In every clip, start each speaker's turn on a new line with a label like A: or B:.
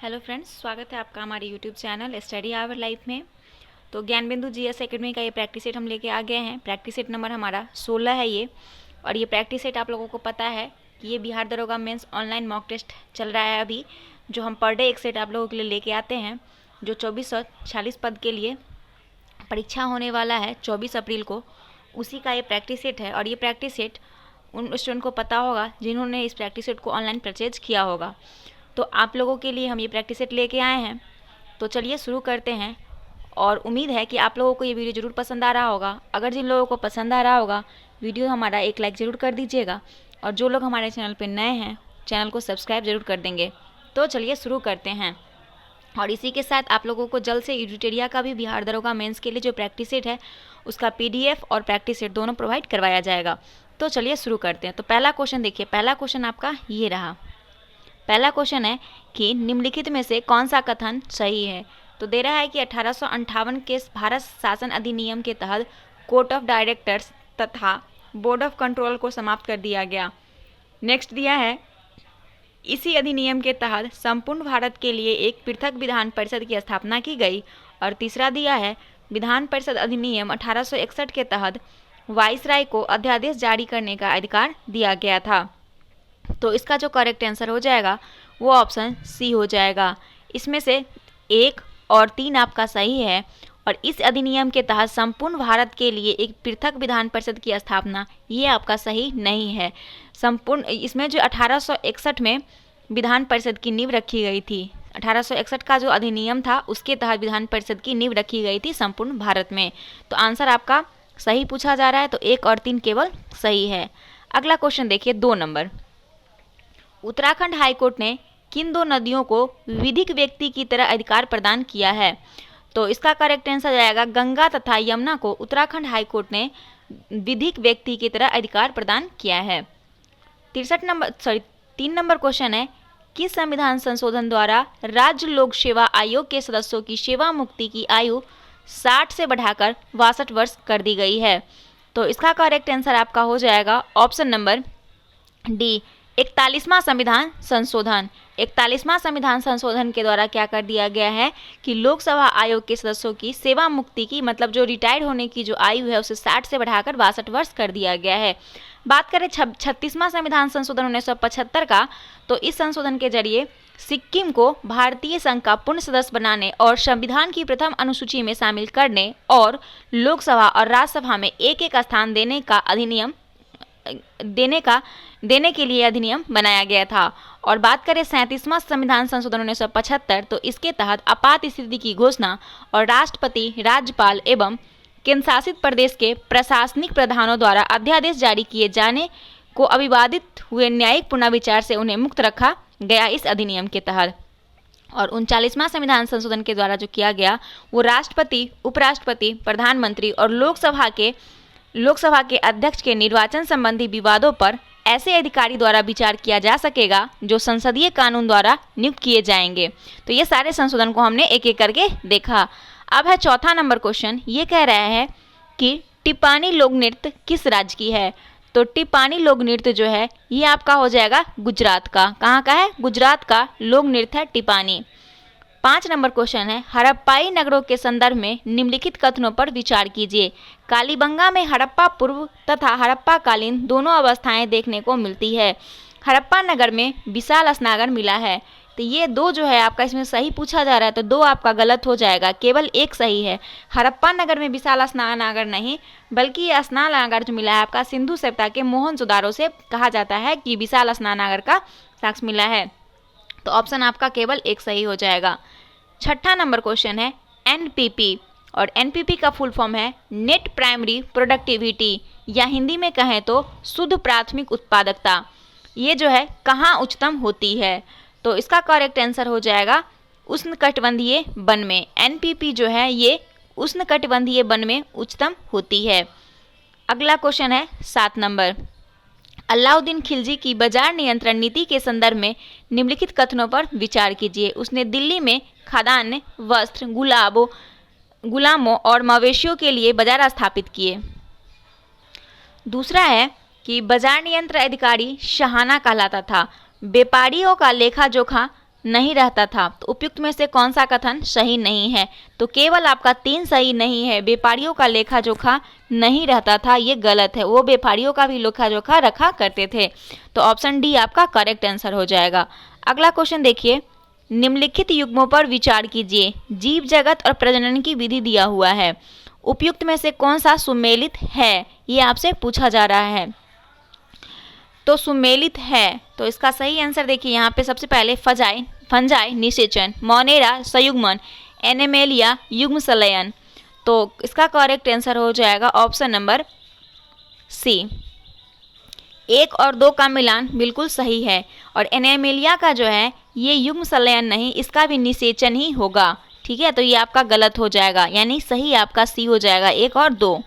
A: Hello friends, स्वागत है आपका हमारे YouTube channel study our life में। तो ज्ञान बिंदु जीएस एकेडमी का ये प्रैक्टिस सेट हम लेके आ गए हैं। प्रैक्टिस सेट नंबर हमारा 16 है ये। और ये प्रैक्टिस सेट आप लोगों को पता है कि ये बिहार दरोगा मेंस ऑनलाइन मॉक टेस्ट चल रहा है अभी, जो हम पर डे एक सेट आप लोगों के लिए लेके आते हैं, जो 2446 पद के लिए परीक्षा होने वाला है 24 अप्रैल को। उसी का ये प्रैक्टिस सेट है। और ये प्रैक्टिस सेट उन स्टूडेंट को पता होगा जिन्होंने इस प्रैक्टिस सेट को ऑनलाइन परचेज किया होगा। तो आप लोगों के लिए हम ये प्रैक्टिस सेट लेके आए हैं। तो चलिए शुरू करते हैं। और उम्मीद है कि आप लोगों को ये वीडियो ज़रूर पसंद आ रहा होगा। अगर जिन लोगों को पसंद आ रहा होगा वीडियो हमारा एक लाइक ज़रूर कर दीजिएगा। और जो लोग हमारे चैनल पर नए हैं चैनल को सब्सक्राइब ज़रूर कर देंगे। तो चलिए शुरू करते हैं। और इसी के साथ आप लोगों को जल्द से एडिटोरिया का भी बिहार दरोगा मेंस के लिए जो प्रैक्टिस सेट है उसका PDF और प्रैक्टिस सेट दोनों प्रोवाइड करवाया जाएगा। तो चलिए शुरू करते हैं। तो पहला क्वेश्चन देखिए, पहला क्वेश्चन आपका ये रहा। पहला क्वेश्चन है कि निम्नलिखित में से कौन सा कथन सही है। तो दे रहा है कि 1858 के भारत शासन अधिनियम के तहत कोर्ट ऑफ डायरेक्टर्स तथा बोर्ड ऑफ कंट्रोल को समाप्त कर दिया गया। नेक्स्ट दिया है इसी अधिनियम के तहत संपूर्ण भारत के लिए एक पृथक विधान परिषद की स्थापना की गई। और तीसरा दिया है विधान परिषद अधिनियम 1861 के तहत वाइसराय को अध्यादेश जारी करने का अधिकार दिया गया था। तो इसका जो करेक्ट आंसर हो जाएगा वो ऑप्शन सी हो जाएगा। इसमें से 1 और 3 आपका सही है। और इस अधिनियम के तहत संपूर्ण भारत के लिए एक पृथक विधान परिषद की स्थापना, ये आपका सही नहीं है। संपूर्ण इसमें जो 1861 में विधान परिषद की नींव रखी गई थी, 1861 का जो अधिनियम था उसके तहत विधान परिषद की नींव रखी गई थी संपूर्ण भारत में। तो आंसर आपका सही पूछा जा रहा है। तो 1 और 3 केवल सही है। अगला क्वेश्चन देखिए 2 नंबर। उत्तराखंड हाईकोर्ट ने किन 2 नदियों को विधिक व्यक्ति की तरह अधिकार प्रदान किया है। तो इसका करेक्ट आंसर जाएगा गंगा तथा यमुना को उत्तराखंड हाईकोर्ट ने विधिक व्यक्ति की तरह अधिकार प्रदान किया है। 3 नंबर क्वेश्चन है किस संविधान संशोधन द्वारा राज्य लोक सेवा आयोग के सदस्यों की सेवा मुक्ति की आयु 60 से बढ़ाकर 62 वर्ष कर दी गई है। तो इसका करेक्ट आंसर आपका हो जाएगा ऑप्शन नंबर डी, 41वां संविधान संशोधन। 41वां संविधान संशोधन के द्वारा क्या कर दिया गया है कि लोकसभा आयोग के सदस्यों की सेवा मुक्ति की मतलब जो रिटायर्ड होने की जो आयु है उसे 60 से बढ़ाकर 62 वर्ष कर दिया गया है। बात करें 36वां संविधान संशोधन 1975 का, तो इस संशोधन के जरिए सिक्किम को भारतीय संघ का पूर्ण सदस्य बनाने और संविधान की प्रथम अनुसूची में शामिल करने और लोकसभा और राज्यसभा में एक स्थान देने के लिए अधिनियम बनाया गया था। और बात करें 37वां संविधान संशोधन 1975, तो इसके तहत आपात स्थिति की घोषणा और राष्ट्रपति, राज्यपाल एवं केंद्र शासित प्रदेश के प्रशासनिक प्रधानों द्वारा अध्यादेश जारी किए जाने को अविवादित हुए न्यायिक पुनर्विचार से उन्हें मुक्त रखा गया इस अधिनियम के तहत। और 39वां संविधान संशोधन के द्वारा जो किया गया वो राष्ट्रपति, उपराष्ट्रपति, प्रधानमंत्री और लोकसभा के अध्यक्ष के निर्वाचन संबंधी विवादों पर ऐसे अधिकारी द्वारा विचार किया जा सकेगा जो संसदीय कानून द्वारा नियुक्त किए जाएंगे। तो ये सारे संशोधन को हमने एक एक करके देखा। अब है 4था नंबर क्वेश्चन। ये कह रहा है कि टिप्पानी लोक नृत्य किस राज्य की है। तो टिप्पानी लोक नृत्य जो है ये आपका हो जाएगा गुजरात का। कहाँ का है? गुजरात का लोक नृत्य है टिप्पानी। 5 नंबर क्वेश्चन है हड़प्पाई नगरों के संदर्भ में निम्नलिखित कथनों पर विचार कीजिए। कालीबंगा में हड़प्पा पूर्व तथा हड़प्पा कालीन दोनों अवस्थाएं देखने को मिलती है। हड़प्पा नगर में विशाल स्नानघर मिला है। तो ये 2 जो है आपका इसमें सही पूछा जा रहा है, तो 2 आपका गलत हो जाएगा, केवल 1 सही है। हड़प्पा नगर में विशाल स्नानघर नहीं बल्कि ये स्नानघर जो मिला है आपका सिंधु सभ्यता के मोहनजोदाड़ो से कहा जाता है कि विशाल स्नानघर का साक्ष्य मिला है। तो ऑप्शन आपका केवल 1 सही हो जाएगा। 6ठा नंबर क्वेश्चन है NPP। और NPP का फुल फॉर्म है नेट प्राइमरी प्रोडक्टिविटी, या हिंदी में कहें तो शुद्ध प्राथमिक उत्पादकता। ये जो है कहाँ उच्चतम होती है। तो इसका करेक्ट आंसर हो जाएगा उष्णकटिबंधीय वन में। NPP जो है ये उष्णकटिबंधीय वन में उच्चतम होती है। अगला क्वेश्चन है 7 नंबर। अलाउद्दीन खिलजी की बाजार नियंत्रण नीति के संदर्भ में निम्नलिखित कथनों पर विचार कीजिए। उसने दिल्ली में खाद्यान्न, वस्त्र, गुलामों और मवेशियों के लिए बाजार स्थापित किए। दूसरा है कि बाजार नियंत्रण अधिकारी शाहाना कहलाता था। व्यापारियों का लेखा जोखा नहीं रहता था। तो उपयुक्त में से कौन सा कथन सही नहीं है? तो केवल आपका 3 सही नहीं है। व्यापारियों का लेखा जोखा नहीं रहता था, ये गलत है। वो व्यापारियों का भी लेखा जोखा रखा करते थे। तो ऑप्शन डी आपका करेक्ट आंसर हो जाएगा। अगला क्वेश्चन देखिए, निम्नलिखित युग्मों पर विचार कीजिए। जीव जगत और प्रजनन की विधि दिया हुआ है। उपयुक्त में से कौन सा सुमेलित है, ये आपसे पूछा जा रहा है। तो सुमेलित है, तो इसका सही आंसर देखिए यहाँ पे सबसे पहले फंजाई निषेचन, मोनेरा संयुग्मन, एनेमेलिया युग्म संलयन। तो इसका करेक्ट आंसर हो जाएगा ऑप्शन नंबर सी। 1 और 2 का मिलान बिल्कुल सही है। और एनेमेलिया का जो है ये युग्म संलयन नहीं, इसका भी निषेचन ही होगा। ठीक है, तो ये आपका गलत हो जाएगा, यानी सही आपका सी हो जाएगा 1 और 2।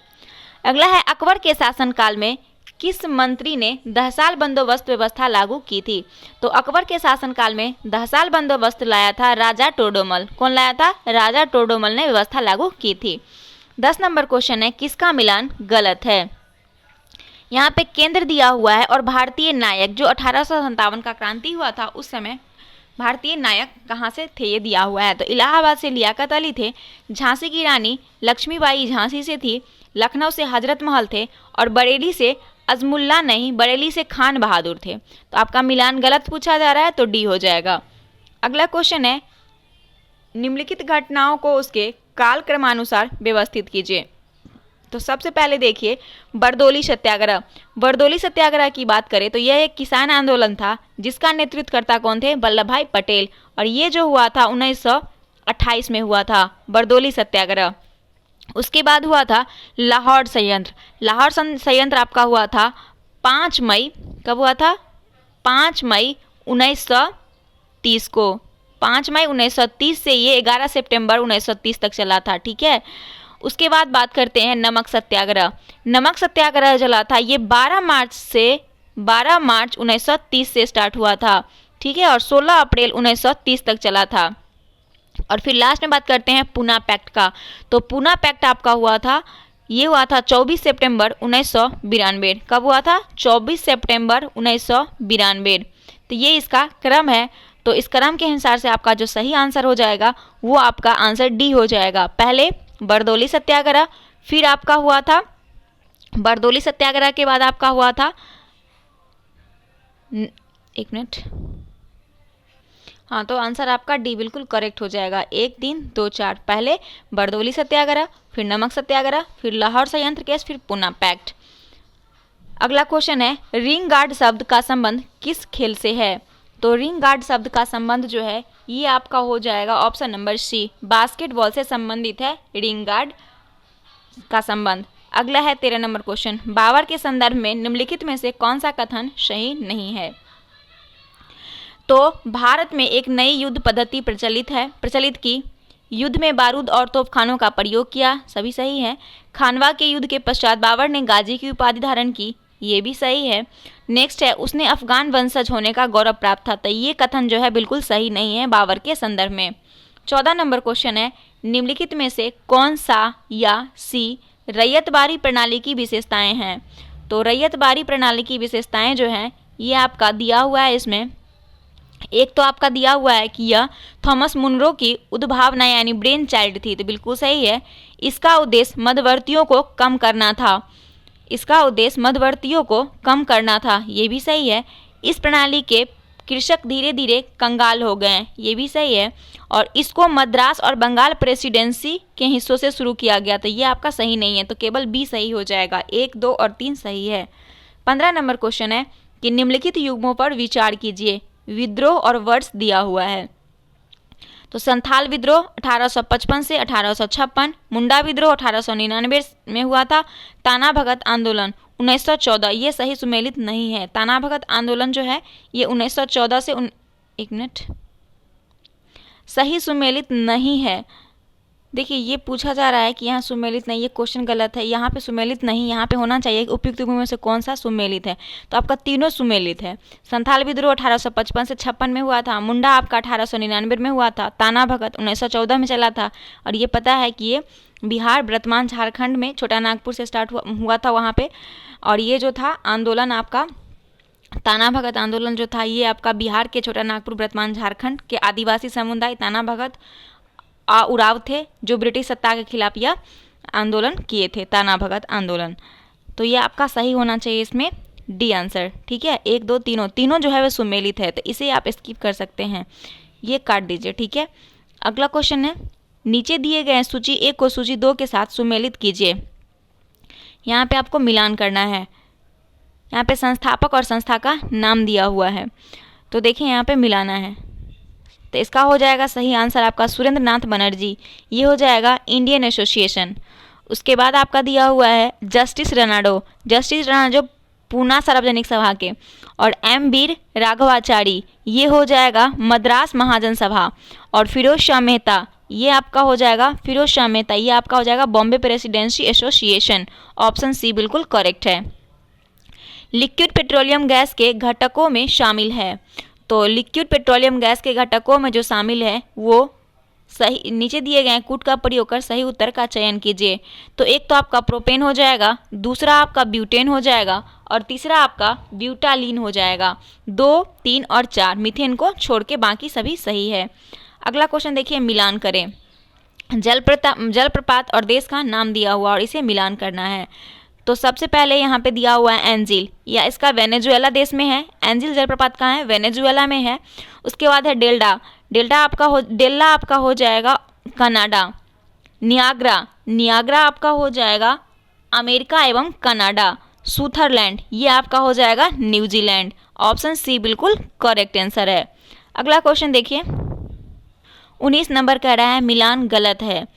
A: अगला है, अकबर के शासनकाल में किस मंत्री ने दहसाल बंदोबस्त व्यवस्था लागू की थी? तो अकबर के शासनकाल में दहसाल बंदोबस्त लाया था राजा टोडरमल। कौन लाया था? राजा टोडरमल ने व्यवस्था लागू की थी। 10 नंबर क्वेश्चन है, किसका मिलान गलत है? यहाँ पे केंद्र दिया हुआ है और भारतीय नायक, जो 1857 का क्रांति हुआ था उस समय भारतीय नायक कहाँ से थे ये दिया हुआ है। तो इलाहाबाद से लियाकत अली थे, झांसी की रानी लक्ष्मीबाई झांसी से थी, लखनऊ से हजरत महल थे, और बरेली से अजमुल्ला नहीं, बरेली से खान बहादुर थे। तो आपका मिलान गलत पूछा जा रहा है, तो डी हो जाएगा। अगला क्वेश्चन है, निम्नलिखित घटनाओं को उसके काल क्रमानुसार व्यवस्थित कीजिए। तो सबसे पहले देखिए बरदौली सत्याग्रह। बरदौली सत्याग्रह की बात करें तो यह एक किसान आंदोलन था जिसका नेतृत्वकर्ता कौन थे? वल्लभ भाई पटेल। और ये जो हुआ था 1928 में हुआ था बरदौली सत्याग्रह। उसके बाद हुआ था लाहौर संयंत्र। लाहौर संयंत्र आपका हुआ था 5 मई, कब हुआ था? 5 मई 1930 को। 5 मई 1930 से ये 11 सितंबर 1930 तक चला था। ठीक है, उसके बाद बात करते हैं नमक सत्याग्रह। नमक सत्याग्रह चला था ये 12 मार्च 1930 से स्टार्ट हुआ था। ठीक है, और 16 अप्रैल 1930 तक चला था। और फिर लास्ट में बात करते हैं पूना पैक्ट का। तो पूना पैक्ट आपका हुआ था, ये हुआ था 24 सितंबर 1992। कब हुआ था? 24 सितंबर 1992। तो ये इसका क्रम है। तो इस क्रम के अनुसार से आपका जो सही आंसर हो जाएगा वो आपका आंसर डी हो जाएगा। पहले बरदौली सत्याग्रह, फिर आपका हुआ था बरदौली सत्याग्रह के बाद आपका हुआ था, एक मिनट, हाँ, तो आंसर आपका डी बिल्कुल करेक्ट हो जाएगा। 1 3 2 4, पहले बरदौली सत्याग्रह, फिर नमक सत्याग्रह, फिर लाहौर संयंत्र केस, फिर पूना पैक्ट। अगला क्वेश्चन है, रिंग गार्ड शब्द का संबंध किस खेल से है? तो रिंग गार्ड शब्द का संबंध जो है ये आपका हो जाएगा ऑप्शन नंबर सी, बास्केटबॉल से संबंधित है रिंग गार्ड का संबंध। अगला है 13 नंबर क्वेश्चन, बाबर के संदर्भ में निम्नलिखित में से कौन सा कथन सही नहीं है? तो भारत में एक नई युद्ध पद्धति प्रचलित की, युद्ध में बारूद और तोपखानों का प्रयोग किया, सभी सही है। खानवा के युद्ध के पश्चात बाबर ने गाजी की उपाधि धारण की, ये भी सही है। नेक्स्ट है, उसने अफगान वंशज होने का गौरव प्राप्त था। तो ये कथन जो है बिल्कुल सही नहीं है बाबर के संदर्भ में। 14 नंबर क्वेश्चन है, निम्नलिखित में से कौन सा या सी रैयतबारी प्रणाली की विशेषताएं हैं? तो रैयतबारी प्रणाली की विशेषताएं जो हैं ये आपका दिया हुआ है। इसमें एक तो आपका दिया हुआ है कि यह थॉमस मुनरो की उद्भावना यानी ब्रेन चाइल्ड थी, तो बिल्कुल सही है। इसका उद्देश्य मध्यवर्तियों को कम करना था, ये भी सही है। इस प्रणाली के कृषक धीरे धीरे कंगाल हो गए, ये भी सही है। और इसको मद्रास और बंगाल प्रेसिडेंसी के हिस्सों से शुरू किया गया, तो ये आपका सही नहीं है, तो केवल बी सही हो जाएगा। 1 2 और 3 सही है। 15 नंबर क्वेश्चन है कि निम्नलिखित युग्मों पर विचार कीजिए। विद्रोह और वर्ष दिया हुआ है। तो संथाल विद्रोह 1855 से 1856, मुंडा विद्रोह 1899 में हुआ था, ताना भगत आंदोलन 1914, ये सही सुमेलित नहीं है। ताना भगत आंदोलन जो है ये 1914 से एक मिनट, सही सुमेलित नहीं है। देखिए ये पूछा जा रहा है कि यहाँ सुमेलित नहीं, ये क्वेश्चन गलत है। यहाँ पे सुमेलित नहीं, यहाँ पे होना चाहिए उपयुक्त में से कौन सा सुमेलित है। तो आपका तीनों सुमेलित है। संथाल विद्रोह 1855 से 56 में हुआ था, मुंडा आपका 1899 में हुआ था, ताना भगत 1914 में चला था। और ये पता है कि ये बिहार वर्तमान झारखंड में छोटा नागपुर से स्टार्ट हुआ था वहाँ पे। और ये जो था आंदोलन आपका ताना भगत आंदोलन जो था ये आपका बिहार के छोटा नागपुर वर्तमान झारखंड के आदिवासी समुदाय ताना भगत उराव थे जो ब्रिटिश सत्ता के खिलाफ यह आंदोलन किए थे, ताना भगत आंदोलन। तो ये आपका सही होना चाहिए इसमें डी आंसर। ठीक है, 1 2 तीनों जो है वह सुमेलित है, तो इसे आप स्किप कर सकते हैं, ये काट दीजिए। ठीक है, अगला क्वेश्चन है, नीचे दिए गए सूची 1 को सूची 2 के साथ सुमेलित कीजिए। यहाँ पे आपको मिलान करना है। यहाँ पे संस्थापक और संस्था का नाम दिया हुआ है, तो देखिए यहाँ पे मिलाना है। तो इसका हो जाएगा सही आंसर आपका सुरेंद्र नाथ बनर्जी, ये हो जाएगा इंडियन एसोसिएशन। उसके बाद आपका दिया हुआ है जस्टिस रनाडो जो पूना सार्वजनिक सभा के, और एम वीर राघवाचारी ये हो जाएगा मद्रास महाजन सभा, और फिरोज शाह मेहता ये आपका हो जाएगा ये आपका हो जाएगा Bombay presidency association. Option C बिल्कुल करेक्ट है। लिक्विड पेट्रोलियम गैस के घटकों में शामिल है, तो लिक्विड पेट्रोलियम गैस के घटकों में जो शामिल है वो सही नीचे दिए गए कूट का प्रयोग कर सही उत्तर का चयन कीजिए। तो एक तो आपका प्रोपेन हो जाएगा, दूसरा आपका ब्यूटेन हो जाएगा, और तीसरा आपका ब्यूटालीन हो जाएगा। 2, 3 और 4 मीथेन को छोड़ के बाकी सभी सही है। अगला क्वेश्चन देखिए, मिलान करें। जलप्रपात और देश का नाम दिया हुआ और इसे मिलान करना है। तो सबसे पहले यहाँ पे दिया हुआ है एंजिल, या इसका वेनेजुएला देश में है। एंजिल जलप्रपात कहाँ है? वेनेजुएला में है। उसके बाद है डेल्टा आपका हो जाएगा कनाडा। नियाग्रा आपका हो जाएगा अमेरिका एवं कनाडा। सुथरलैंड ये आपका हो जाएगा न्यूजीलैंड। ऑप्शन सी बिल्कुल करेक्ट आंसर है। अगला क्वेश्चन देखिए, 19 नंबर कह रहा है मिलान गलत है।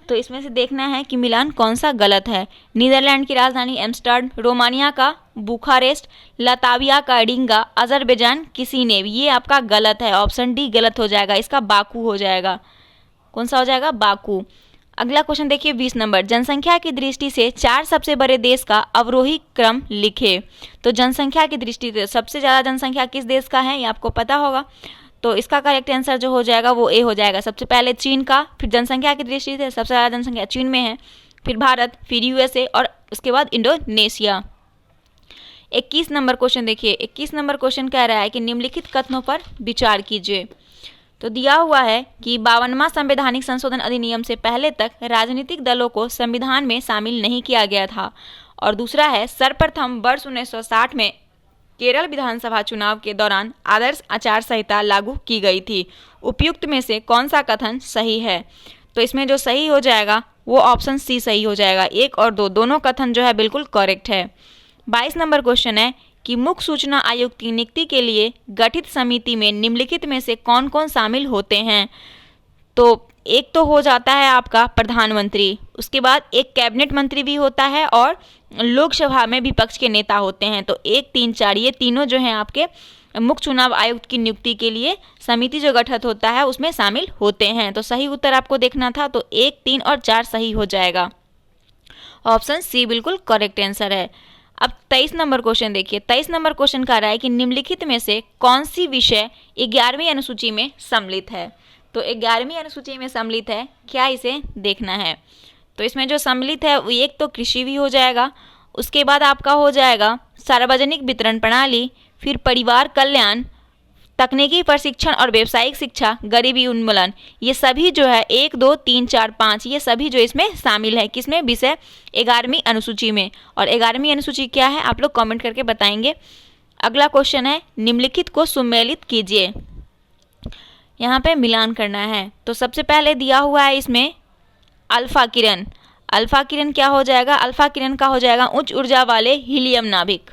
A: तो इसमें से देखना है कि मिलान कौन सा गलत है। नीदरलैंड की राजधानी एम्स्टर्डम, रोमानिया का बुखारेस्ट, लताविया का एडिंगा, अजरबैजान किसी ने भी, ये आपका गलत है। ऑप्शन डी गलत हो जाएगा, इसका बाकू हो जाएगा। कौन सा हो जाएगा? बाकू। अगला क्वेश्चन देखिए, 20 नंबर, जनसंख्या की दृष्टि से 4 सबसे बड़े देश का अवरोही क्रम लिखे। तो जनसंख्या की दृष्टि से सबसे ज़्यादा जनसंख्या किस देश का है ये आपको पता होगा। तो इसका करेक्ट आंसर जो हो जाएगा वो ए हो जाएगा। सबसे पहले चीन का, फिर जनसंख्या की दृष्टि से सबसे ज़्यादा जनसंख्या चीन में है, फिर भारत, फिर यूएसए और उसके बाद इंडोनेशिया। 21 नंबर क्वेश्चन देखिए, 21 नंबर क्वेश्चन कह रहा है कि निम्नलिखित कथनों पर विचार कीजिए। तो दिया हुआ है कि 52वां संवैधानिक संशोधन अधिनियम से पहले तक राजनीतिक दलों को संविधान में शामिल नहीं किया गया था। और दूसरा है सर्वप्रथम वर्ष 1960 में केरल विधानसभा चुनाव के दौरान आदर्श आचार संहिता लागू की गई थी। उपयुक्त में से कौन सा कथन सही है? तो इसमें जो सही हो जाएगा वो ऑप्शन सी सही हो जाएगा। 1 और 2 दोनों कथन जो है बिल्कुल करेक्ट है। 22 नंबर क्वेश्चन है कि मुख्य सूचना आयुक्त की नियुक्ति के लिए गठित समिति में निम्नलिखित में से कौन कौन शामिल होते हैं? तो एक तो हो जाता है आपका प्रधानमंत्री, उसके बाद एक कैबिनेट मंत्री भी होता है और लोकसभा में विपक्ष के नेता होते हैं। तो 1, 3, 4 ये तीनों जो हैं आपके मुख्य चुनाव आयुक्त की नियुक्ति के लिए समिति जो गठित होता है उसमें शामिल होते हैं। तो सही उत्तर आपको देखना था, तो 1, 3 और 4 सही हो जाएगा। ऑप्शन सी बिल्कुल करेक्ट आंसर है। अब 23 नंबर क्वेश्चन देखिए, 23 नंबर क्वेश्चन कह रहा है कि निम्नलिखित में से कौन सी विषय 11वीं अनुसूची में सम्मिलित है? तो 11वीं अनुसूची में सम्मिलित है, क्या इसे देखना है। तो इसमें जो सम्मिलित है वो एक तो कृषि भी हो जाएगा, उसके बाद आपका हो जाएगा सार्वजनिक वितरण प्रणाली, फिर परिवार कल्याण, तकनीकी प्रशिक्षण और व्यावसायिक शिक्षा, गरीबी उन्मूलन। ये सभी जो है 1, 2, 3, 4, 5 ये सभी जो इसमें शामिल है किसमें? विषय 11वीं अनुसूची में। और 11वीं अनुसूची क्या है आप लोग कमेंट करके बताएंगे। अगला क्वेश्चन है निम्नलिखित को सुमेलित कीजिए। यहाँ पे मिलान करना है। तो सबसे पहले दिया हुआ है इसमें अल्फा किरण। अल्फा किरण क्या हो जाएगा? अल्फा किरण का हो जाएगा उच्च ऊर्जा वाले हीलियम नाभिक।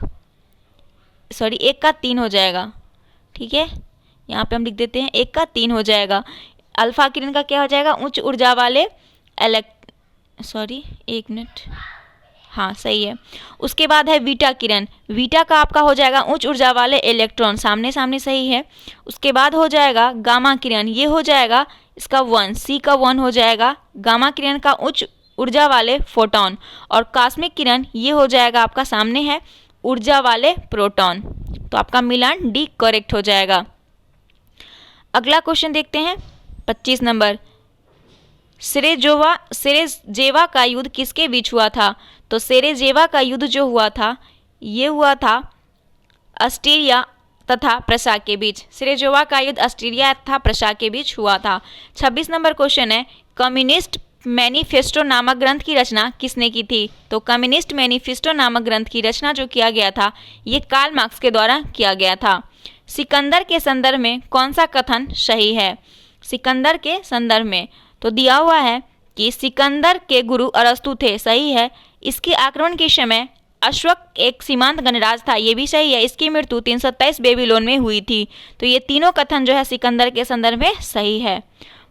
A: 1 का 3 हो जाएगा। ठीक है, यहाँ पे हम लिख देते हैं 1 का 3 हो जाएगा। अल्फा किरण का क्या हो जाएगा? उच्च ऊर्जा वाले एक मिनट, हाँ सही है। उसके बाद है बीटा किरण। बीटा का आपका हो जाएगा उच्च ऊर्जा वाले इलेक्ट्रॉन, सामने सामने सही है। उसके बाद हो जाएगा गामा किरण, ये हो जाएगा इसका 1, सी का 1 हो जाएगा। गामा किरण का उच्च ऊर्जा वाले फोटोन। और कॉस्मिक किरण ये हो जाएगा आपका सामने है ऊर्जा वाले प्रोटॉन। तो आपका मिलान डी करेक्ट हो जाएगा। अगला क्वेश्चन देखते हैं 25 नंबर, सेरेजेवा का युद्ध किसके बीच हुआ था? तो सेरेजेवा का युद्ध जो हुआ था ये हुआ था ऑस्ट्रिया तथा प्रशा के बीच। सिरेजोवा का युद्ध ऑस्ट्रिया तथा प्रशा के बीच हुआ था। 26 नंबर क्वेश्चन है, कम्युनिस्ट मैनिफेस्टो नामक ग्रंथ की रचना किसने की थी? तो कम्युनिस्ट मैनिफेस्टो नामक ग्रंथ की रचना जो किया गया था ये कार्ल मार्क्स के द्वारा किया गया था। सिकंदर के संदर्भ में कौन सा कथन सही है? सिकंदर के संदर्भ में तो दिया हुआ है कि सिकंदर के गुरु अरस्तु थे, सही है। इसके आक्रमण के समय अश्वक एक सीमांत गणराज था, ये भी सही है। इसकी मृत्यु 323 बेबीलोन में हुई थी। तो ये तीनों कथन जो है सिकंदर के संदर्भ में सही है।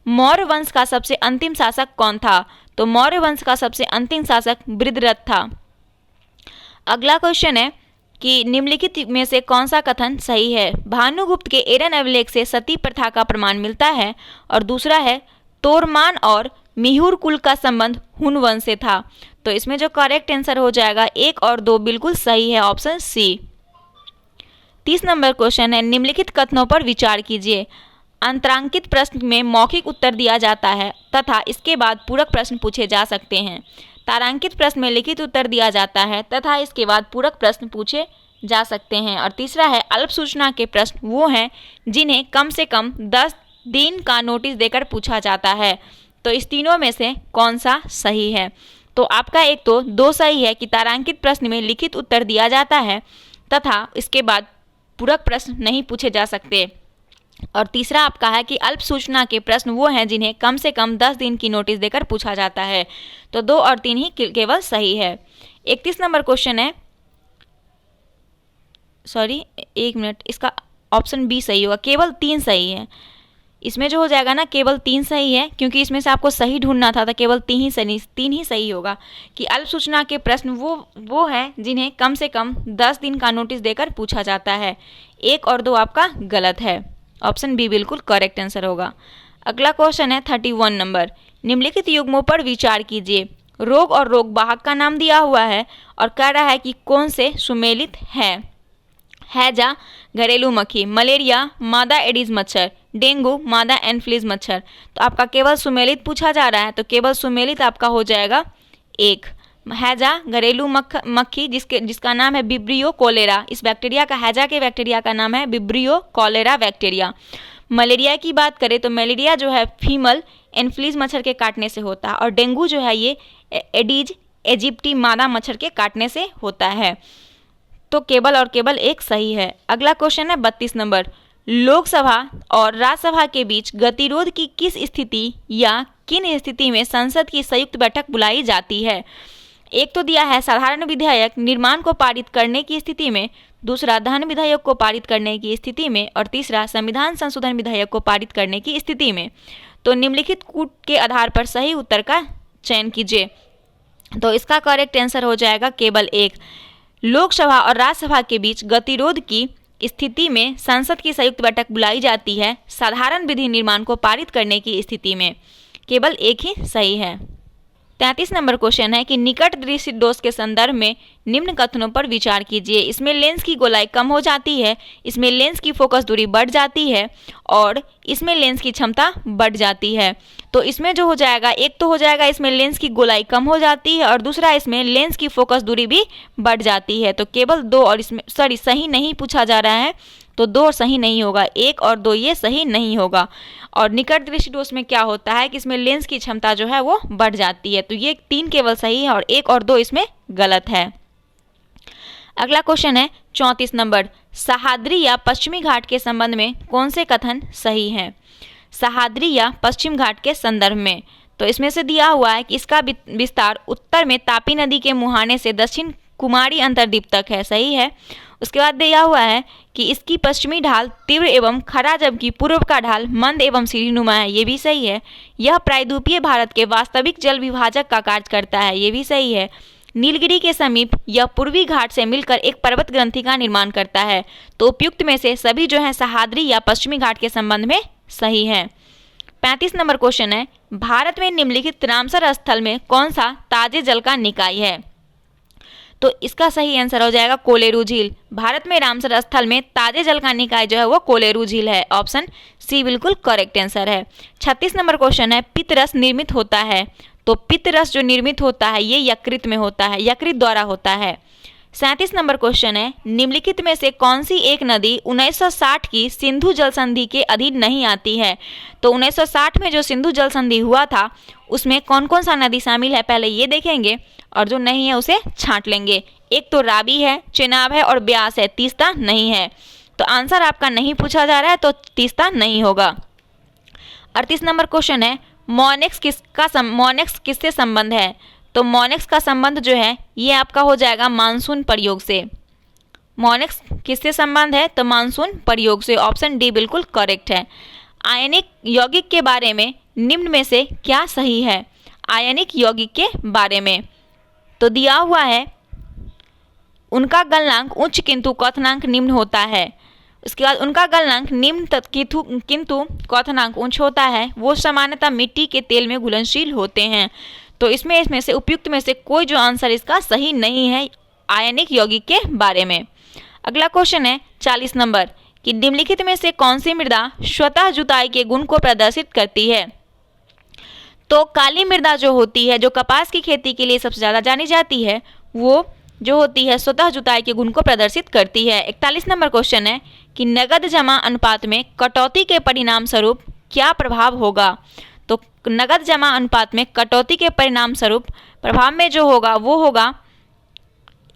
A: मौर्य वंश का सबसे अंतिम शासक कौन था? तो मौर्य वंश का सबसे अंतिम शासक बृहद्रथ था। अगला क्वेश्चन है कि निम्नलिखित में से कौन सा कथन सही है? भानुगुप्त के एरन अभिलेख से सती प्रथा का प्रमाण मिलता है, और दूसरा है तोरमान और मिहुर कुल का संबंध हुन वंश से था। तो इसमें जो करेक्ट आंसर हो जाएगा 1 और 2 बिल्कुल सही है, ऑप्शन सी। 30 नंबर क्वेश्चन है, निम्नलिखित कथनों पर विचार कीजिए। अंतरांकित प्रश्न में मौखिक उत्तर दिया जाता है तथा इसके बाद पूरक प्रश्न पूछे जा सकते हैं। तारांकित प्रश्न में लिखित उत्तर दिया जाता है तथा इसके बाद पूरक प्रश्न पूछे जा सकते हैं। और तीसरा है अल्प सूचना के प्रश्न वो हैं जिन्हें कम से कम 10 दिन का नोटिस देकर पूछा जाता है। तो इस तीनों में से कौन सा सही है? तो आपका एक तो 2 सही है कि तारांकित प्रश्न में लिखित उत्तर दिया जाता है तथा इसके बाद पूरक प्रश्न नहीं पूछे जा सकते। और तीसरा आपका है कि अल्प सूचना के प्रश्न वो हैं जिन्हें कम से कम 10 दिन की नोटिस देकर पूछा जाता है। तो 2 और 3 ही केवल सही है। 31 नंबर क्वेश्चन है, सॉरी 1 मिनट, इसका ऑप्शन बी सही होगा, केवल 3 सही है। इसमें जो हो जाएगा ना केवल 3 सही है, क्योंकि इसमें से आपको सही ढूंढना था तो केवल 3 ही सही होगा कि अल्प सूचना के प्रश्न वो हैं जिन्हें कम से कम 10 दिन का नोटिस देकर पूछा जाता है। 1 और 2 आपका गलत है, ऑप्शन बी बिल्कुल करेक्ट आंसर होगा। अगला क्वेश्चन है 31 नंबर, निम्नलिखित युग्मों पर विचार कीजिए। रोग और रोग वाहक का नाम दिया हुआ है और कह रहा है कि कौन से सुमेलित है। हैजा घरेलू मक्खी, मलेरिया मादा एडीज मच्छर, डेंगू मादा एनफ्लूएंजा मच्छर। तो आपका केवल सुमेलित पूछा जा रहा है, तो केवल सुमेलित आपका हो जाएगा 1। हैजा घरेलू मक्खी जिसका नाम है विब्रियो कोलेरा, इस बैक्टीरिया का हैजा के बैक्टीरिया का नाम है विब्रियो कोलेरा बैक्टीरिया। मलेरिया की बात करें तो मलेरिया जो है फीमेल एनफ्लूएंजा मच्छर के काटने से होता है, और डेंगू जो है ये एडीज इजिप्टी मादा मच्छर के काटने से होता है। तो केवल और केवल 1 सही है। अगला क्वेश्चन है 32 नंबर, लोकसभा और राज्यसभा के बीच गतिरोध की किस स्थिति या किन स्थिति में संसद की संयुक्त बैठक बुलाई जाती है? एक तो दिया है साधारण विधेयक निर्माण को पारित करने की स्थिति में, दूसरा धन विधेयक को पारित करने की स्थिति में, और तीसरा संविधान संशोधन विधेयक को पारित करने की स्थिति में। तो निम्नलिखित कूट के आधार पर सही उत्तर का चयन कीजिए। तो इसका करेक्ट आंसर हो जाएगा केवल 1। लोकसभा और राज्यसभा के बीच गतिरोध की स्थिति में संसद की संयुक्त बैठक बुलाई जाती है साधारण विधि निर्माण को पारित करने की स्थिति में। केवल 1 ही सही है। 33 नंबर क्वेश्चन है कि निकट दृष्टि दोष के संदर्भ में निम्न कथनों पर विचार कीजिए। इसमें लेंस की गोलाई कम हो जाती है, इसमें लेंस की फोकस दूरी बढ़ जाती है, और इसमें लेंस की क्षमता बढ़ जाती है। तो इसमें जो हो जाएगा, एक तो हो जाएगा इसमें लेंस की गोलाई कम हो जाती है, और दूसरा इसमें लेंस की फोकस दूरी भी बढ़ जाती है। तो केवल 2 और इसमें सही नहीं पूछा जा रहा है, तो 2 सही नहीं होगा, 1 और 2 ये सही नहीं होगा। और निकट दृष्टि दोष में क्या होता है कि इसमें लेंस की क्षमता जो है वो बढ़ जाती है। तो ये 3 केवल सही है और 1 और 2 इसमें गलत है। अगला क्वेश्चन है 34 नंबर, सह्याद्री या पश्चिमी घाट के संबंध में कौन से कथन सही हैं? सह्याद्री या पश्चिम घाट के संदर्भ में तो इसमें से दिया हुआ है कि इसका विस्तार उत्तर में तापी नदी के मुहाने से दक्षिण कुमारी अंतरद्वीप तक है, सही है। उसके बाद दिया हुआ है कि इसकी पश्चिमी ढाल तीव्र एवं खरा जबकि पूर्व का ढाल मंद एवं सीढ़ीनुमा है, ये भी सही है। यह प्रायद्वीपीय भारत के वास्तविक जल विभाजक का कार्य करता है, ये भी सही है। नीलगिरी के समीप यह पूर्वी घाट से मिलकर एक पर्वत ग्रंथि का निर्माण करता है। तो उपयुक्त में से सभी जो है सह्याद्री या पश्चिमी घाट के संबंध में सही है। 35 नंबर क्वेश्चन है, भारत में निम्नलिखित रामसर स्थल में कौन सा ताजे जल का निकाय है? तो इसका सही आंसर हो जाएगा कोलेरू झील। भारत में रामसर स्थल में ताजे जल का निकाय जो है वो कोलेरू झील है, ऑप्शन सी बिल्कुल करेक्ट आंसर है। 36 नंबर क्वेश्चन है, पित्तरस निर्मित होता है। तो पित्तरस जो निर्मित होता है ये यकृत में होता है, यकृत द्वारा होता है। 37 नंबर क्वेश्चन है, निम्नलिखित में से कौन सी एक नदी 1960 की सिंधु जल संधि के अधीन नहीं आती है। तो 1960 में जो सिंधु जल संधि हुआ था उसमें कौन कौन सा नदी शामिल है पहले ये देखेंगे, और जो नहीं है उसे छांट लेंगे। एक तो रावी है, चेनाब है और ब्यास है, तीस्ता नहीं है। तो आंसर आपका नहीं पूछा जा रहा है, तो तीस्ता नहीं होगा। 38 नंबर क्वेश्चन है, मोनेक्स किससे संबंध है। तो मोनेक्स का संबंध जो है ये आपका हो जाएगा मानसून प्रयोग से। मोनेक्स किससे संबंध है, तो मानसून प्रयोग से। ऑप्शन डी बिल्कुल करेक्ट है। आयनिक यौगिक के बारे में निम्न में से क्या सही है। आयनिक यौगिक के बारे में तो दिया हुआ है, उनका गलनांक उच्च किंतु क्वथनांक निम्न होता है। उसके बाद उनका गलनांक निम्न किंतु क्वथनांक उच्च होता है। वो सामान्यतः मिट्टी के तेल में घुलनशील होते हैं। तो इसमें से उपयुक्त में से कोई जो आंसर इसका सही नहीं है आयनिक यौगिक के बारे में। अगला क्वेश्चन है 40 नंबर कि निम्नलिखित में से कौन सी मृदा स्वतः जुताई के गुण को प्रदर्शित करती है। तो काली मृदा जो होती है, जो कपास की खेती के लिए सबसे ज़्यादा जानी जाती है, वो जो होती है स्वतः जुताई के गुण को प्रदर्शित करती है। 41 नंबर क्वेश्चन है कि नगद जमा अनुपात में कटौती के परिणाम स्वरूप क्या प्रभाव होगा। तो नगद जमा अनुपात में कटौती के परिणाम स्वरूप प्रभाव में जो होगा वो होगा,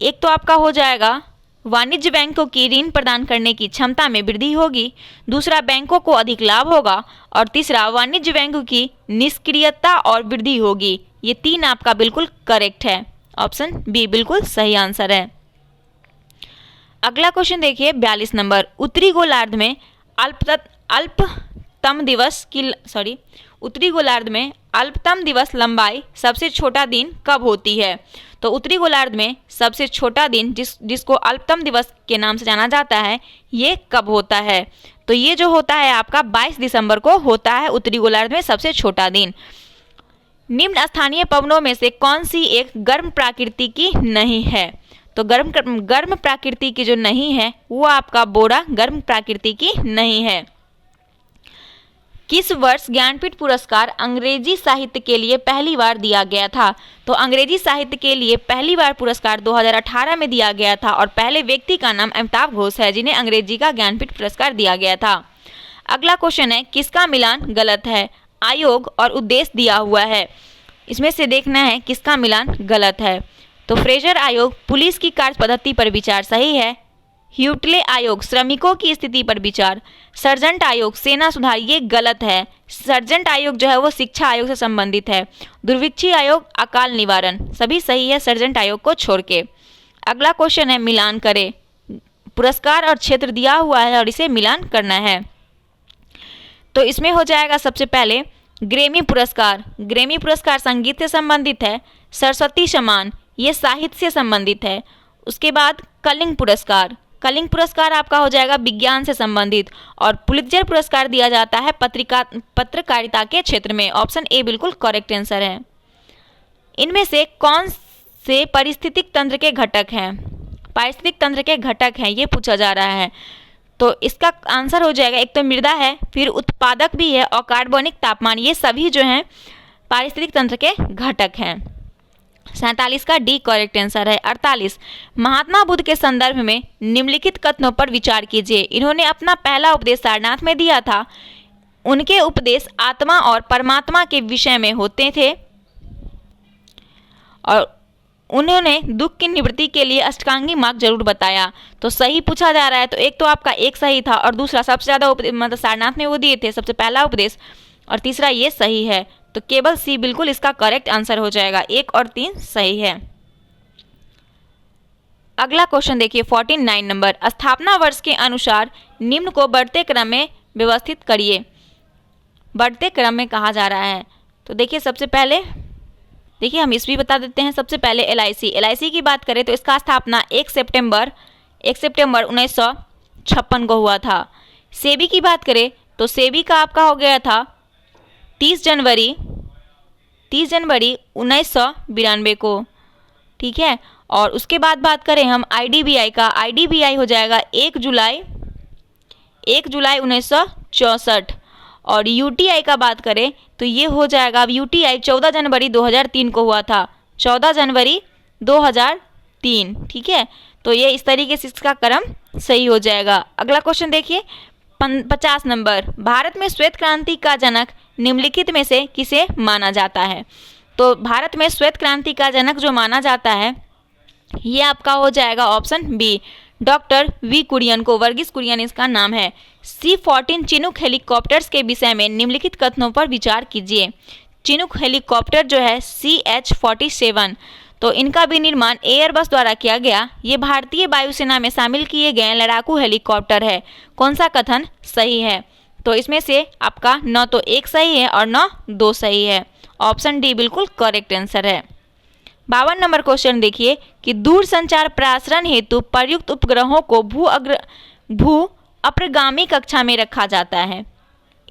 A: एक तो आपका हो जाएगा वाणिज्य बैंकों की ऋण प्रदान करने की क्षमता में वृद्धि होगी, दूसरा बैंकों को अधिक लाभ होगा, और तीसरा वाणिज्य बैंकों की निष्क्रियता और वृद्धि होगी। ये तीन आपका बिल्कुल करेक्ट है। ऑप्शन बी बिल्कुल सही आंसर है। अगला क्वेश्चन देखिए 42 नंबर, उत्तरी गोलार्ध में अल्पतम दिवस लंबाई सबसे छोटा दिन कब होती है। तो उत्तरी गोलार्ध में सबसे छोटा दिन जिसको अल्पतम दिवस के नाम से जाना जाता है, ये कब होता है। तो ये जो होता है आपका 22 दिसंबर को होता है उत्तरी गोलार्ध में सबसे छोटा दिन। निम्न स्थानीय पवनों में से कौन सी एक गर्म प्रकृति की नहीं है। तो गर्म प्रकृति की जो नहीं है वो आपका बोरा गर्म प्रकृति की नहीं है। किस वर्ष ज्ञानपीठ पुरस्कार अंग्रेजी साहित्य के लिए पहली बार दिया गया था। तो अंग्रेजी साहित्य के लिए पहली बार पुरस्कार 2018 में दिया गया था, और पहले व्यक्ति का नाम अमिताभ घोष है जिन्हें अंग्रेजी का ज्ञानपीठ पुरस्कार दिया गया था। अगला क्वेश्चन है, किसका मिलान गलत है। आयोग और उद्देश्य दिया हुआ है, इसमें से देखना है किसका मिलान गलत है। तो फ्रेजर आयोग पुलिस की कार्य पद्धति पर विचार सही है। ह्यूटले आयोग श्रमिकों की स्थिति पर विचार। सर्जेंट आयोग सेना सुधार, ये गलत है। सर्जेंट आयोग जो है वो शिक्षा आयोग से संबंधित है। दुर्भिक्षी आयोग अकाल निवारण, सभी सही है सर्जेंट आयोग को छोड़ के। अगला क्वेश्चन है, मिलान करें। पुरस्कार और क्षेत्र दिया हुआ है और इसे मिलान करना है। तो इसमें हो जाएगा सबसे पहले ग्रैमी पुरस्कार। ग्रैमी पुरस्कार संगीत से संबंधित है। सरस्वती सम्मान ये साहित्य से संबंधित है। उसके बाद कलिंग पुरस्कार, कलिंग पुरस्कार आपका हो जाएगा विज्ञान से संबंधित, और पुलित्जर पुरस्कार दिया जाता है पत्रकारिता के क्षेत्र में। ऑप्शन ए बिल्कुल करेक्ट आंसर है। इनमें से कौन से पारिस्थितिक तंत्र के घटक हैं। पारिस्थितिक तंत्र के घटक हैं ये पूछा जा रहा है। तो इसका आंसर हो जाएगा, एक तो मृदा है, फिर उत्पादक भी है, और कार्बनिक तापमान, ये सभी जो हैं पारिस्थितिक तंत्र के घटक हैं। 47 का डी करेक्ट आंसर है। 48, महात्मा बुद्ध के संदर्भ में निम्नलिखित कथनों पर विचार कीजिए। इन्होंने अपना पहला उपदेश सारनाथ में दिया था। उनके उपदेश आत्मा और परमात्मा के विषय में होते थे, और उन्होंने दुख की निवृत्ति के लिए अष्टांगी मार्ग जरूर बताया। तो सही पूछा जा रहा है, तो एक तो आपका एक सही था, और दूसरा सबसे ज़्यादा मतलब सारनाथ में वो दिए थे सबसे पहला उपदेश, और तीसरा ये सही है। तो केवल सी बिल्कुल इसका करेक्ट आंसर हो जाएगा। 1 और 3 सही है। अगला क्वेश्चन देखिए 49 नंबर, स्थापना वर्ष के अनुसार निम्न को बढ़ते क्रम में व्यवस्थित करिए। बढ़ते क्रम में कहा जा रहा है। तो देखिए सबसे पहले देखिए हम ईस्वी बता देते हैं। सबसे पहले एलआईसी की बात करें तो इसका स्थापना 1 सितंबर 1956 को हुआ था। सेबी की बात करें तो सेबी का आपका हो गया था 30 जनवरी 1992 को, ठीक है। और उसके बाद बात करें हम आईडीबीआई का, आईडीबीआई हो जाएगा 1 जुलाई 1964। और यूटीआई का बात करें तो ये हो जाएगा, अब यूटीआई 14 जनवरी 2003 को हुआ था, 14 जनवरी 2003, ठीक है। तो ये इस तरीके से इसका क्रम सही हो जाएगा। अगला क्वेश्चन देखिए 50 नंबर, भारत में श्वेत क्रांति का जनक निम्नलिखित में से किसे माना जाता है? तो भारत में श्वेत क्रांति का जनक जो माना जाता है ये आपका हो जाएगा option B, doctor V Kurien को, वर्गीस कुरियन इसका नाम है। C-14 चिनूक हेलीकॉप्टर्स के विषय में निम्नलिखित कथनों पर विचार कीजिए। चिनूक हेलीकॉप्टर जो है CH-47, तो इनका भी निर्माण एयरबस द्वारा किया गया। ये भारतीय वायुसेना में शामिल किए गए लड़ाकू हेलीकॉप्टर है। कौन सा कथन सही है? तो इसमें से आपका न तो एक सही है और न दो सही है। ऑप्शन डी बिल्कुल करेक्ट आंसर है। 52 नंबर क्वेश्चन देखिए कि दूर संचार प्रसारण हेतु प्रयुक्त उपग्रहों को भू अप्रगामी कक्षा में रखा जाता है।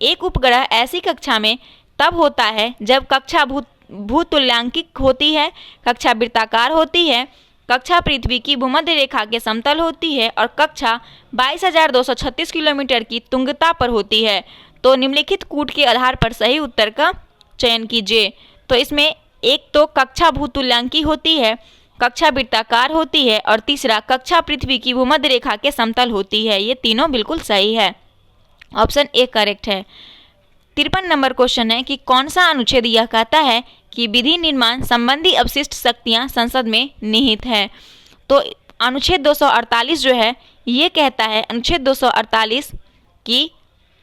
A: एक उपग्रह ऐसी कक्षा में तब होता है जब कक्षा भूतुल्यांकिक होती है, कक्षा वृत्ताकार होती है, कक्षा पृथ्वी की भूमध्य रेखा के समतल होती है और कक्षा 22,236 किलोमीटर की तुंगता पर होती है। तो निम्नलिखित कूट के आधार पर सही उत्तर का चयन कीजिए। तो इसमें एक तो कक्षा भूतुल्यांकी होती है, कक्षा वृत्ताकार होती है और तीसरा कक्षा पृथ्वी की भूमध्य रेखा के समतल होती है। ये तीनों बिल्कुल सही है। ऑप्शन ए करेक्ट है। 53 नंबर क्वेश्चन है कि कौन सा अनुच्छेद यह कहता है कि विधि निर्माण संबंधी अवशिष्ट शक्तियां संसद में निहित है? तो अनुच्छेद 248 जो है ये कहता है, अनुच्छेद 248 की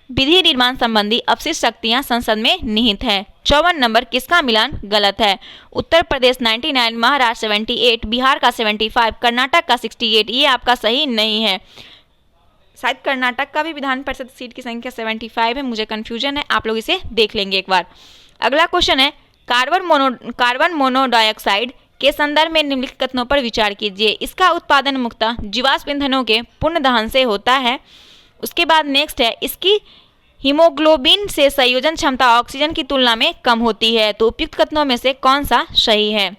A: विधि निर्माण संबंधी अवशिष्ट शक्तियां संसद में निहित है। 54 नंबर, किसका मिलान गलत है? उत्तर प्रदेश 99, महाराष्ट्र 78, बिहार का 75, कर्नाटक का 68। ये आपका सही नहीं है। शायद कर्नाटक का भी विधान परिषद सीट की संख्या 75 है, मुझे कन्फ्यूजन है, आप लोग इसे देख लेंगे एक बार। अगला क्वेश्चन है कार्बन मोनोडाइऑक्साइड के संदर्भ में निम्नलिखित कथनों पर विचार कीजिए। इसका उत्पादन मुख्यतः जीवाश्म ईंधनों के पुनः दहन से होता है। उसके बाद नेक्स्ट है, इसकी हीमोग्लोबिन से संयोजन क्षमता ऑक्सीजन की तुलना में कम होती है। तो उपयुक्त कथनों में से कौन सा सही है?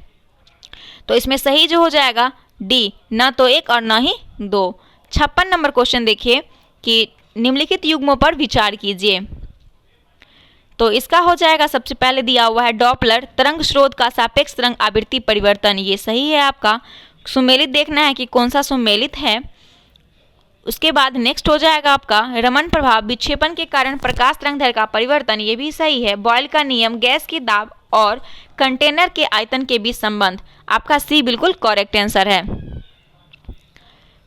A: तो इसमें सही जो हो जाएगा डी, न तो एक और न ही दो। 56 नंबर क्वेश्चन देखिए कि निम्नलिखित युग्मों पर विचार कीजिए। तो इसका हो जाएगा, सबसे पहले दिया हुआ है डॉपलर तरंग स्रोत का सापेक्ष तरंग आवृत्ति परिवर्तन, ये सही है आपका। सुमेलित देखना है कि कौन सा सुमेलित है। उसके बाद नेक्स्ट हो जाएगा आपका रमन प्रभाव विक्षेपण के कारण प्रकाश तरंगदैर्घ्य का परिवर्तन, ये भी सही है। बॉयल का नियम, गैस की दाब और कंटेनर के आयतन के बीच संबंध, आपका सी बिल्कुल करेक्ट आंसर है।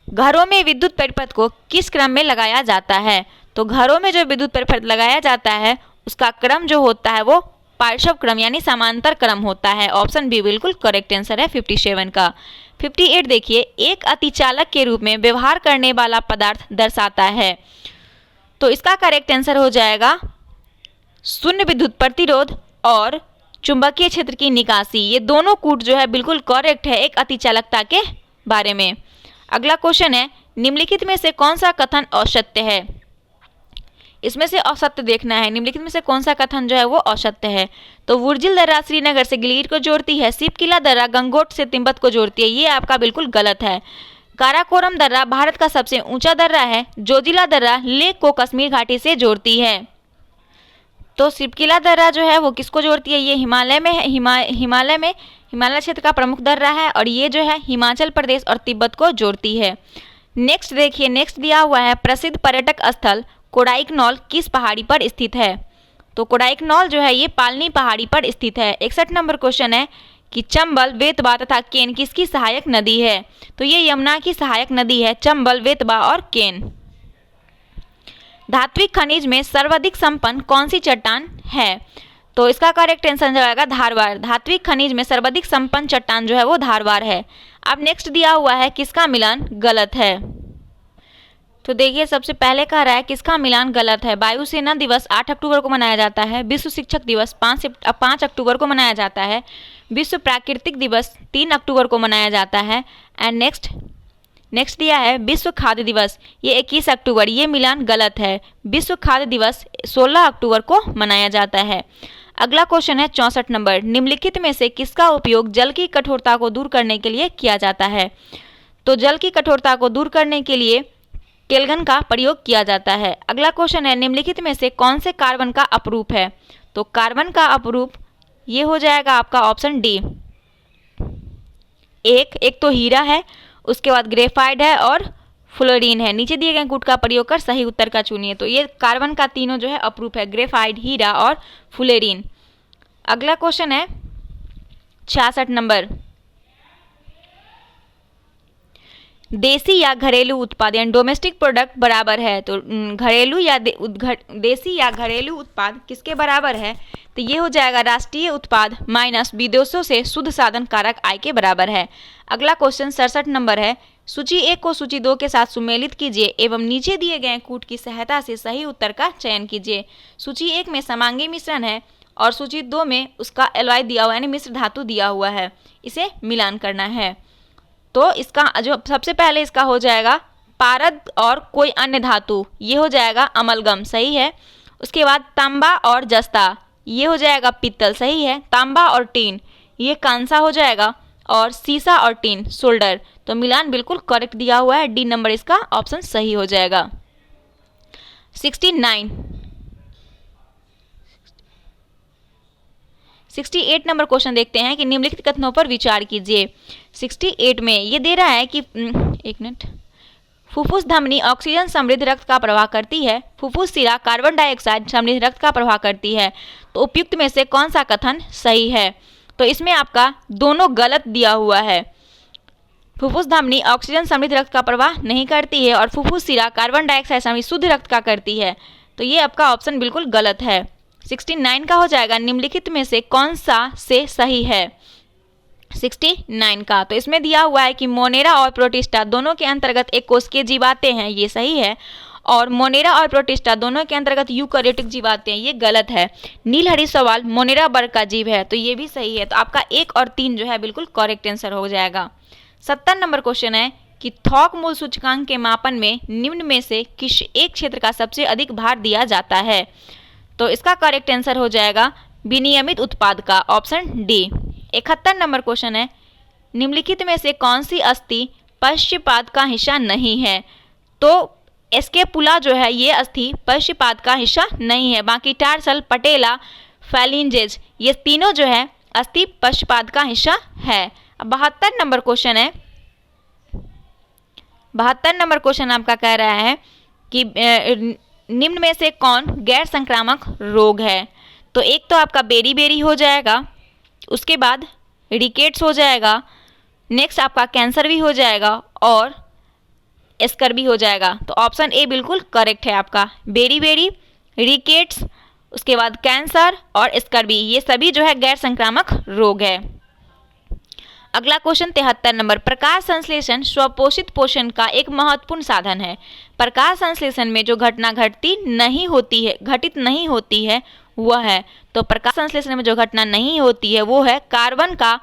A: घरों में विद्युत परिपथ को किस क्रम में लगाया जाता है? तो घरों में जो विद्युत परिपथ लगाया जाता है उसका क्रम जो होता है वो पार्श्व क्रम यानी समांतर क्रम होता है। ऑप्शन बी बिल्कुल करेक्ट आंसर है 57 का। 58 देखिए, एक अतिचालक के रूप में व्यवहार करने वाला पदार्थ दर्शाता है। तो इसका करेक्ट आंसर हो जाएगा शून्य विद्युत प्रतिरोध और चुंबकीय क्षेत्र की निकासी। ये दोनों कूट जो है बिल्कुल करेक्ट है एक अतिचालकता के बारे में। अगला क्वेश्चन है, निम्नलिखित में से कौन सा कथन असत्य है? इसमें से असत्य देखना है, निम्नलिखित में से कौन सा कथन जो है वो असत्य है। तो वुर्जिल दर्रा श्रीनगर से गिलगित को जोड़ती है, शिवकिला दर्रा गंगोट से तिब्बत को जोड़ती है, ये आपका बिल्कुल गलत है। काराकोरम दर्रा भारत का सबसे ऊंचा दर्रा है। जोजिला दर्रा लेक को कश्मीर घाटी से जोड़ती है। तो शिवकिला दर्रा जो है वो किसको जोड़ती है? ये हिमालय में है, हिमालय क्षेत्र का प्रमुख दर्रा है और ये जो है हिमाचल प्रदेश और तिब्बत को जोड़ती है। नेक्स्ट देखिए, नेक्स्ट दिया हुआ है प्रसिद्ध पर्यटक स्थल कोडाइकनॉल किस पहाड़ी पर स्थित है? तो कोडाइकनॉल जो है ये पालनी पहाड़ी पर स्थित है। 61 नंबर क्वेश्चन है कि चंबल, वेतवा तथा केन किसकी सहायक नदी है? तो ये यमुना की सहायक नदी है, चंबल, वेतवा और केन। धात्विक खनिज में सर्वाधिक संपन्न कौन सी चट्टान है? तो इसका करेक्ट आंसर जाएगा धारवाड़। धात्विक खनिज में सर्वाधिक संपन्न चट्टान जो है वो धारवाड़ है। अब नेक्स्ट दिया हुआ है किसका मिलान गलत है? तो देखिए, सबसे पहले कह रहा है किसका मिलान गलत है। वायुसेना दिवस 8 अक्टूबर को मनाया जाता है। विश्व शिक्षक दिवस 5 अक्टूबर को मनाया जाता है। विश्व प्राकृतिक दिवस 3 अक्टूबर को मनाया जाता है। एंड नेक्स्ट दिया है विश्व खाद्य दिवस, ये 21 अक्टूबर, ये मिलान गलत है। विश्व खाद्य दिवस 16 अक्टूबर को मनाया जाता है। अगला क्वेश्चन है 64 नंबर, निम्नलिखित में से किसका उपयोग जल की कठोरता को दूर करने के लिए किया जाता है? तो जल की कठोरता को दूर करने के लिए केल्विन का प्रयोग किया जाता है। अगला क्वेश्चन है, निम्नलिखित में से कौन से कार्बन का अपरूप है? तो कार्बन का अपरूप ये हो जाएगा आपका ऑप्शन डी। एक तो हीरा है, उसके बाद ग्रेफाइट है और फ्लोरीन है। नीचे दिए गए कूट का प्रयोग कर सही उत्तर का चुनिए। तो ये कार्बन का तीनों जो है अप्रूप है, ग्रेफाइट, हीरा और फ्लोरीन। अगला क्वेश्चन है 66 नंबर। देसी या घरेलू उत्पाद यानी डोमेस्टिक प्रोडक्ट बराबर है, तो घरेलू या देसी या घरेलू उत्पाद किसके बराबर है? तो ये हो जाएगा राष्ट्रीय उत्पाद माइनस विदेशों से शुद्ध साधन कारक आय के बराबर है। अगला क्वेश्चन 67 नंबर है। सूची 1 को सूची 2 के साथ सुमेलित कीजिए एवं नीचे दिए गए कूट की सहायता से सही उत्तर का चयन कीजिए। सूची 1 में समांगी मिश्रण है और सूची 2 में उसका एलॉय दिया हुआ यानी मिश्र धातु दिया हुआ है, इसे मिलान करना है। तो इसका जो सबसे पहले इसका हो जाएगा पारद और कोई अन्य धातु, ये हो जाएगा अमलगम, सही है। उसके बाद तांबा और जस्ता, ये हो जाएगा पित्तल, सही है। तांबा और टीन, ये कांसा हो जाएगा। और सीसा और टीन सोल्डर, तो मिलान बिल्कुल करेक्ट दिया हुआ है, डी नंबर इसका ऑप्शन सही हो जाएगा। 68 नंबर क्वेश्चन देखते हैं कि निम्नलिखित कथनों पर विचार कीजिए। 68 में ये दे रहा है कि एक मिनट, फुफ्फुस धमनी ऑक्सीजन समृद्ध रक्त का प्रवाह करती है, फुफ्फुस सिरा कार्बन डाइऑक्साइड समृद्ध रक्त का प्रवाह करती है। तो उपयुक्त में से कौन सा कथन सही है? तो इसमें आपका दोनों गलत दिया हुआ है। फुफ्फुस धमनी ऑक्सीजन समृद्ध रक्त का प्रवाह नहीं करती है और फुफ्फुस सिरा कार्बन डाइऑक्साइड समृद्ध शुद्ध रक्त का करती है, तो ये आपका ऑप्शन बिल्कुल गलत है। 69 का हो जाएगा निम्नलिखित में से कौन सा से सही है? 69 का, तो इसमें दिया हुआ है कि मोनेरा और प्रोटिस्टा दोनों के अंतर्गत एक कोशिकीय जीवातें हैं, ये सही है। और मोनेरा और प्रोटिस्टा दोनों के अंतर्गत यूकैरियोटिक जीवातें हैं, ये गलत है। नीलहरी सवाल मोनेरा वर्ग का जीव है, तो ये भी सही है। तो आपका 1 और 3 जो है बिल्कुल करेक्ट आंसर हो जाएगा। 70 नंबर क्वेश्चन है कि थोक मूल सूचकांक के मापन में निम्न में से किस एक क्षेत्र का सबसे अधिक भार दिया जाता है? तो इसका करेक्ट आंसर हो जाएगा विनियमित उत्पाद का, ऑप्शन डी। 71 नंबर क्वेश्चन है निम्नलिखित में से कौन सी अस्थि पश्चपाद का हिस्सा नहीं है? तो स्कैपुला जो है ये अस्थि पश्चपाद का हिस्सा नहीं है, बाकी टार्सल, पटेला, फैलिंजेज ये तीनों जो है अस्थि पश्चपाद का हिस्सा है। अब 72 नंबर क्वेश्चन है। 72 नंबर क्वेश्चन आपका कह रहा है कि निम्न में से कौन गैर संक्रामक रोग है? तो एक तो आपका बेरी हो जाएगा, उसके बाद रिकेट्स हो जाएगा, नेक्स्ट आपका कैंसर भी हो जाएगा और स्कर्वी हो जाएगा। तो ऑप्शन ए बिल्कुल करेक्ट है आपका, बेरी, रिकेट्स, उसके बाद कैंसर और स्कर्वी ये सभी जो है गैर संक्रामक रोग है। अगला क्वेश्चन 73 नंबर। प्रकाश संश्लेषण स्वपोषित पोषण का एक महत्वपूर्ण साधन है। प्रकाश संश्लेषण में जो घटना घटित नहीं होती है वह है, तो प्रकाश संश्लेषण में जो घटना नहीं होती है वो है कार्बन का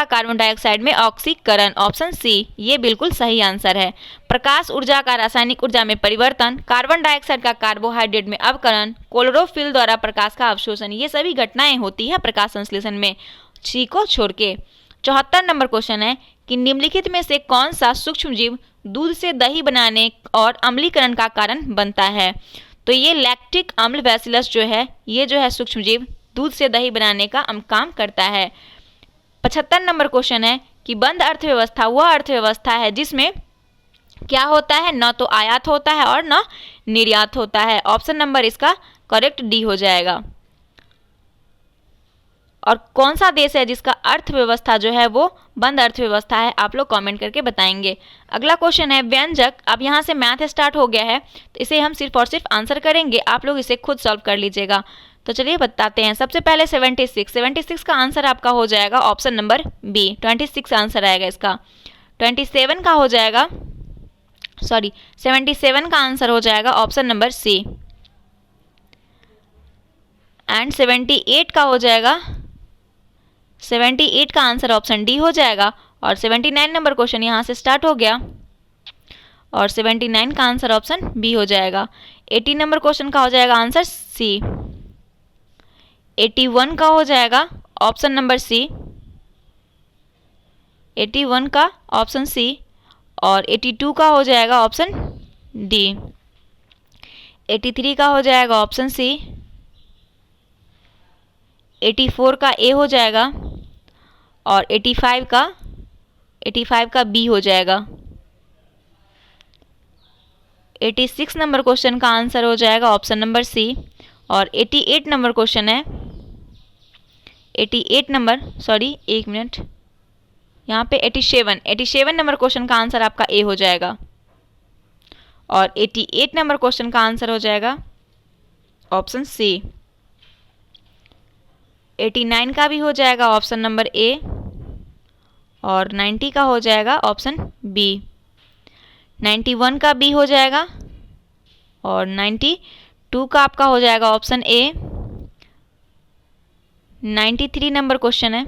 A: कार्बन डाइऑक्साइड में ऑक्सीकरण, ऑप्शन सी ये बिल्कुल सही आंसर है। प्रकाश ऊर्जा का रासायनिक ऊर्जा में परिवर्तन, कार्बन डाइऑक्साइड का कार्बोहाइड्रेट में अवकरण, क्लोरोफिल द्वारा प्रकाश का अवशोषण, ये सभी घटनाएं होती है प्रकाश संश्लेषण में, सी को छोड़ के। 74 नंबर क्वेश्चन है कि निम्नलिखित में से कौन सा सूक्ष्मजीव दूध से दही बनाने और अम्लीकरण का कारण बनता है? तो ये लैक्टिक अम्ल बैसिलस जो है ये जो है सूक्ष्मजीव दूध से दही बनाने का काम करता है। 75 नंबर क्वेश्चन है कि बंद अर्थव्यवस्था वह अर्थव्यवस्था है जिसमें क्या होता है, न तो आयात होता है और न निर्यात होता है। ऑप्शन नंबर इसका करेक्ट डी हो जाएगा। और कौन सा देश है जिसका अर्थव्यवस्था जो है वो बंद अर्थव्यवस्था है, आप लोग कमेंट करके बताएंगे। अगला क्वेश्चन है व्यंजक। अब यहाँ से मैथ स्टार्ट हो गया है तो इसे हम सिर्फ और सिर्फ आंसर करेंगे, आप लोग इसे खुद सॉल्व कर लीजिएगा। तो चलिए बताते हैं। सबसे पहले 76 का आंसर आपका हो जाएगा ऑप्शन नंबर बी, 26 आंसर आएगा इसका। 27 का हो जाएगा 77 का आंसर हो जाएगा ऑप्शन नंबर सी। एंड 78 का हो जाएगा 78 का आंसर ऑप्शन डी हो जाएगा। और 79 नंबर क्वेश्चन यहाँ से स्टार्ट हो गया और 79 का आंसर ऑप्शन बी हो जाएगा। 80 नंबर क्वेश्चन का हो जाएगा आंसर सी। 81 का हो जाएगा ऑप्शन नंबर सी, 81 का ऑप्शन सी। और 82 का हो जाएगा ऑप्शन डी। 83 का हो जाएगा ऑप्शन सी। 84 का ए हो जाएगा और 85 85 का बी हो जाएगा। 86 नंबर क्वेश्चन का आंसर हो जाएगा ऑप्शन नंबर सी। और 88 नंबर क्वेश्चन है, 88 नंबर, सॉरी एक मिनट, यहाँ पे 87 नंबर क्वेश्चन का आंसर आपका ए हो जाएगा। और 88 नंबर क्वेश्चन का आंसर हो जाएगा ऑप्शन सी। 89 का भी हो जाएगा ऑप्शन नंबर ए। और 90 का हो जाएगा ऑप्शन बी। 91 का बी हो जाएगा। और 92 का आपका हो जाएगा ऑप्शन ए। 93 नंबर क्वेश्चन है,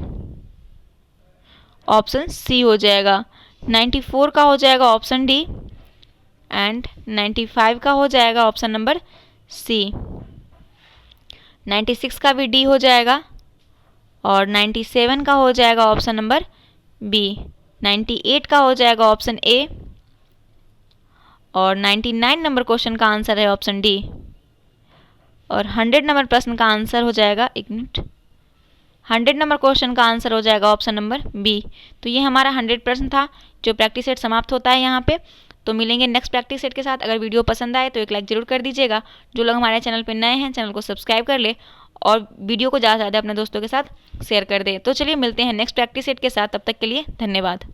A: ऑप्शन सी हो जाएगा। 94 का हो जाएगा ऑप्शन डी। एंड 95 का हो जाएगा ऑप्शन नंबर सी। 96 का भी डी हो जाएगा। और 97 का हो जाएगा ऑप्शन नंबर बी। 98 का हो जाएगा ऑप्शन ए। और 99 नंबर क्वेश्चन का आंसर है ऑप्शन डी। और 100 नंबर प्रश्न का आंसर हो जाएगा, एक मिनट, 100 नंबर क्वेश्चन का आंसर हो जाएगा ऑप्शन नंबर बी। तो ये हमारा 100 प्रश्न था जो प्रैक्टिस सेट समाप्त होता है यहाँ पे। तो मिलेंगे नेक्स्ट प्रैक्टिस सेट के साथ। अगर वीडियो पसंद आए तो एक लाइक जरूर कर दीजिएगा। जो लोग हमारे चैनल पर नए हैं चैनल को सब्सक्राइब कर ले और वीडियो को ज़्यादा से ज़्यादा अपने दोस्तों के साथ शेयर कर दे। तो चलिए मिलते हैं नेक्स्ट प्रैक्टिस सेट के साथ, तब तक के लिए धन्यवाद।